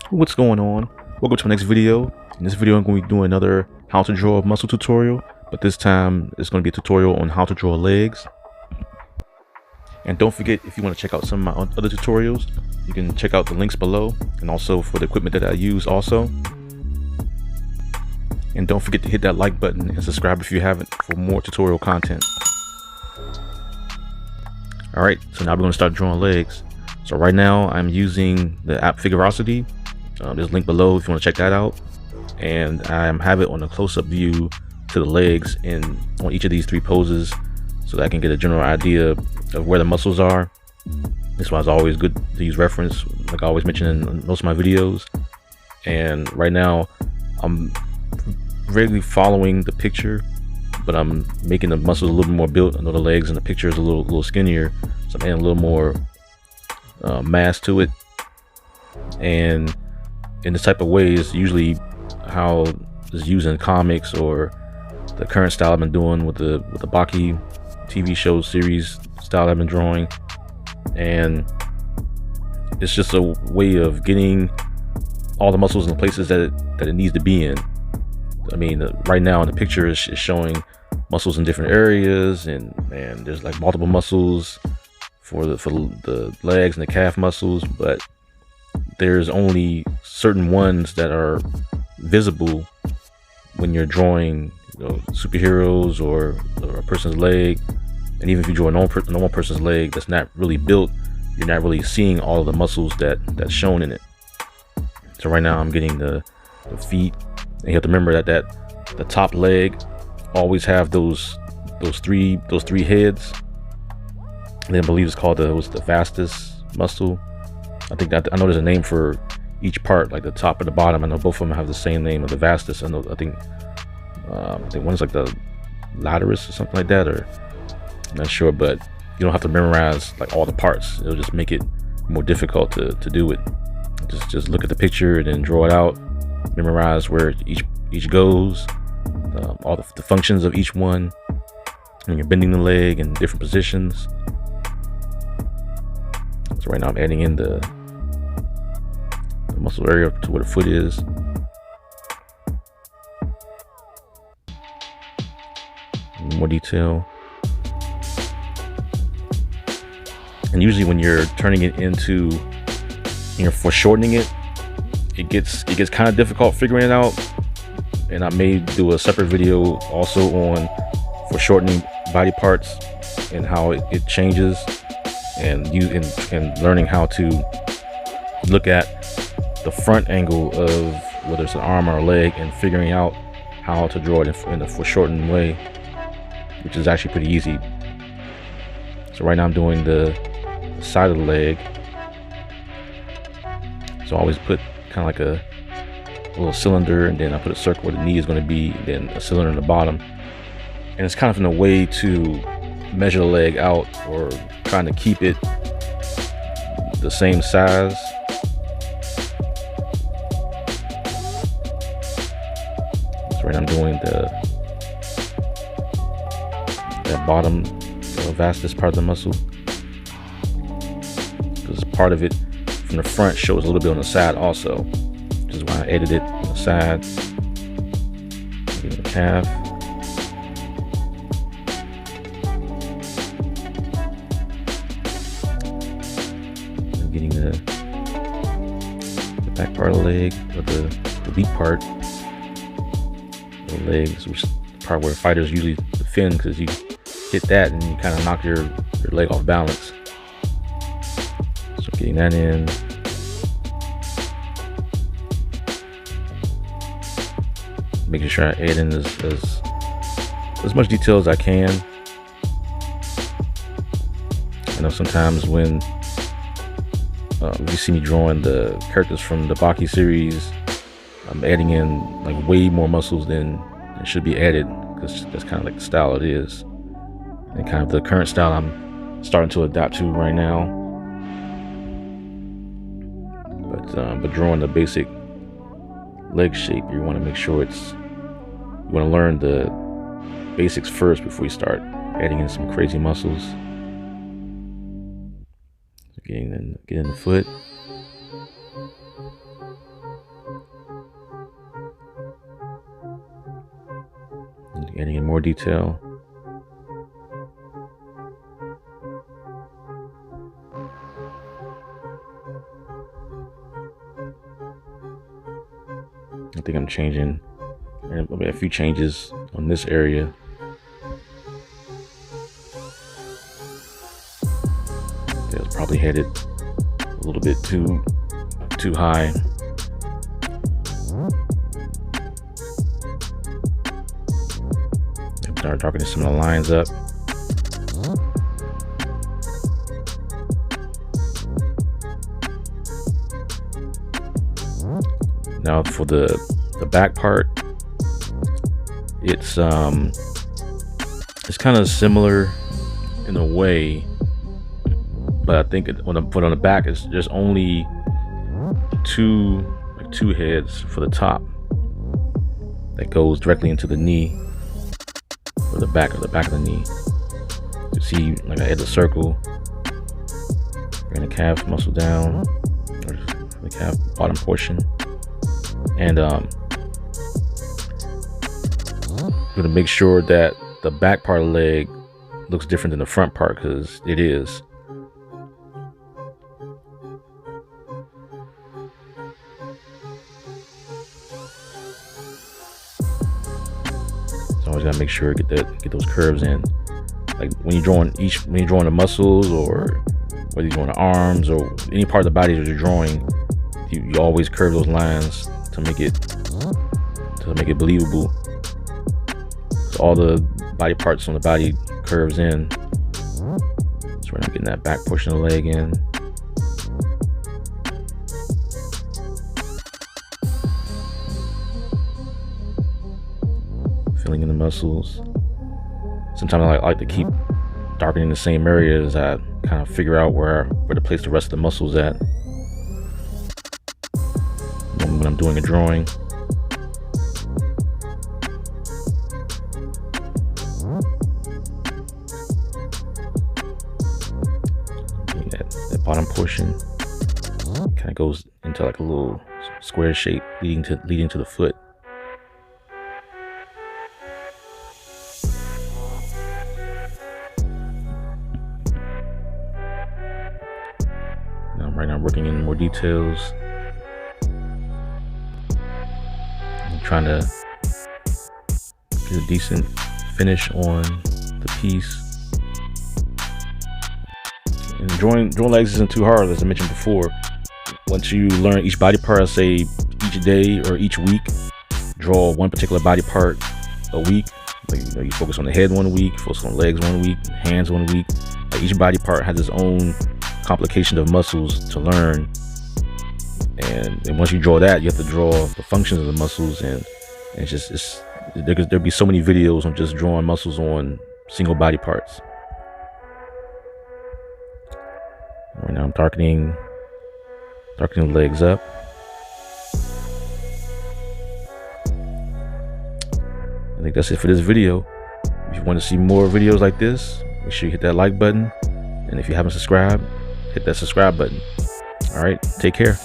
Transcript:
What's going on? Welcome to my next video. In this video I'm going to be doing another how to draw muscle tutorial, but this time it's going to be a tutorial on how to draw legs. And don't forget, if you want to check out some of my other tutorials, you can check out the links below, and also for the equipment that I use also. And don't forget to hit that like button and subscribe if you haven't for more tutorial content. Alright, so now we're going to start drawing legs. So right now I'm using the app Figurosity. There's a link below if you want to check that out, and I have it on a close-up view to the legs on each of these three poses, so that I can get a general idea of where the muscles are. This one's always good to use reference, like I always mention in most of my videos. And right now I'm regularly following the picture, but I'm making the muscles a little more built. I know the legs in the picture is a little skinnier, so I'm adding a little more mass to it. And in this type of way is usually how it's used in comics, or the current style I've been doing with the Baki TV show series style I've been drawing. And it's just a way of getting all the muscles in the places that it needs to be in. I mean, right now in the picture is showing muscles in different areas, and there's like multiple muscles for the legs and the calf muscles, but there's only certain ones that are visible when you're drawing, superheroes or a person's leg. And even if you draw a normal person's leg that's not really built, you're not really seeing all of the muscles that's shown in it. So right now I'm getting the feet, and you have to remember that the top leg always have those three heads. And I believe it's called the vastus muscle. I know there's a name for each part, like the top and the bottom. I know both of them have the same name of the vastus. I think one's like the laterus or something like that, or I'm not sure, but you don't have to memorize like all the parts. It'll just make it more difficult to do it. Just look at the picture and then draw it out, memorize where each goes, all the functions of each one, and you're bending the leg in different positions. So right now I'm adding in the muscle area to where the foot is. More detail. And usually when you're turning it into, foreshortening it, it gets kind of difficult figuring it out. And I may do a separate video also on foreshortening body parts and how it changes, and learning how to look at the front angle of whether it's an arm or a leg, and figuring out how to draw it in a foreshortened way, which is actually pretty easy. So right now I'm doing the side of the leg. So I always put kind of like a little cylinder, and then I put a circle where the knee is going to be, then a cylinder in the bottom. And it's kind of in a way to measure the leg out, or trying to keep it the same size. So right now I'm doing that bottom vastus part of the muscle, because part of it from the front shows a little bit on the side also, which is why I edited it on the side. Getting the calf. And getting the back part of the leg, or the weak part of the legs, which is the part where fighters usually defend, because you hit that and you kind of knock your leg off balance. So getting that in. Making sure I add in as much detail as I can. I know sometimes when you see me drawing the characters from the Baki series, I'm adding in like way more muscles than should be added, because that's kind of like the style it is, and kind of the current style I'm starting to adapt to right now. But drawing the basic leg shape, you want to make sure you want to learn the basics first before you start adding in some crazy muscles. Getting in the foot. Getting in more detail. I think I'm changing a few changes on this area. It was probably headed a little bit too high. Start darkening some of the lines up. Now for the back part, it's kind of similar in a way, but I think on the back it's just only two heads for the top that goes directly into the knee, or the back of the knee. You see, like I had the circle, bring the calf muscle down, or the calf bottom portion, and gonna make sure that the back part of the leg looks different than the front part, because it is. So always gotta make sure get those curves in. Like when you're drawing the muscles, or whether you're drawing the arms or any part of the body that you're drawing, you always curve those lines to make it believable. So all the body parts on the body curves in. So we're not getting that back portion of the leg in. Filling in the muscles. Sometimes I like to keep darkening the same area as I kind of figure out where to place the rest of the muscles at when I'm doing a drawing. That bottom portion kind of goes into like a little square shape leading to the foot. Right now I'm working in more details. I'm trying to get a decent finish on the piece. And drawing legs isn't too hard, as I mentioned before. Once you learn each body part, I say each day or each week, draw one particular body part a week. Like, you focus on the head 1 week, focus on legs 1 week, hands 1 week. Like, each body part has its own complication of muscles to learn, and once you draw that, you have to draw the functions of the muscles, and there'll be so many videos on just drawing muscles on single body parts. Right now I'm darkening the legs up. I think that's it for this video. If you want to see more videos like this, make sure you hit that like button, and if you haven't subscribed, hit that subscribe button. All right, take care.